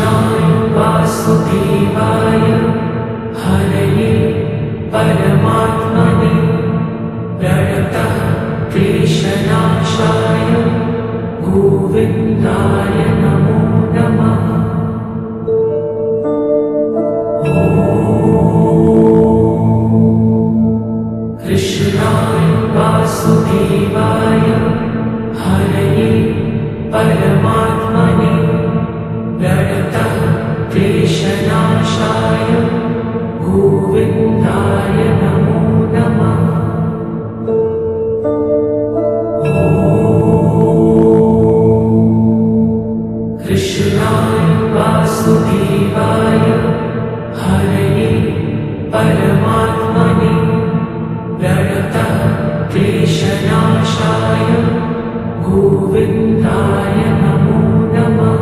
कृष्णाय वासुदेवाय हरये परमात्मने प्रणतः क्लेशनाशाय गोविन्दाय नमो नमः। कृष्णाय वासुदेवाय हरये परमात्मने प्रणतः क्लेशनाशाय गोविन्दाय नमो नमः। कृष्णाय वासुदेवाय हरये परमात्मने प्रणतः क्लेशनाशाय गोविन्दाय नमो नमः।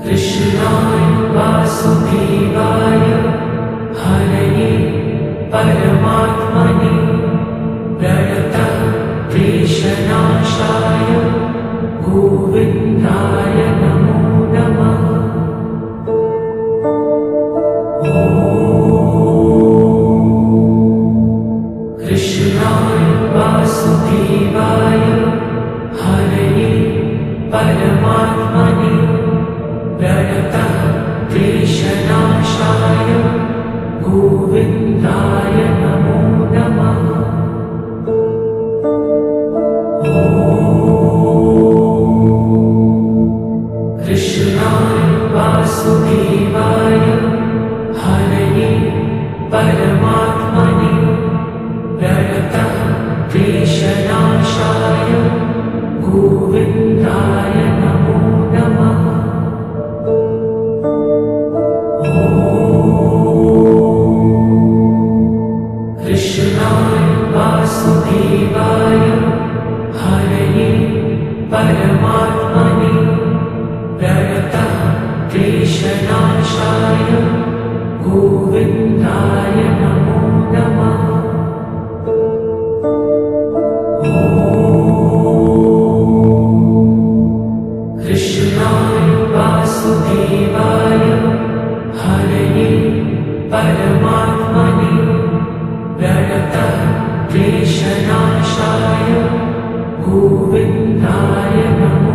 कृष्णाय वासुदेवाय हरये परमात्मने प्रणतः क्लेशनाशाय गोविन्दाय नमो नमः। कृष्णाय वासुदेवाय हरये परमात्मने प्रणतः क्लेशनाशाय गोविन्दाय नमो नमः। कृष्णाय वासुदेवाय हरये परमात्मने प्रणतः क्लेशनाशाय गोविन्दाय नमो नमः। कृष्णाय वासुदेवाय हरये परमात्मने प्रणतः क्लेशनाशाय गोविन्दाय नमो नमः। कृष्णाय वासुदेवाय हरये परमात्मने प्रणतः क्लेशनाशाय गोविन्दाय नमो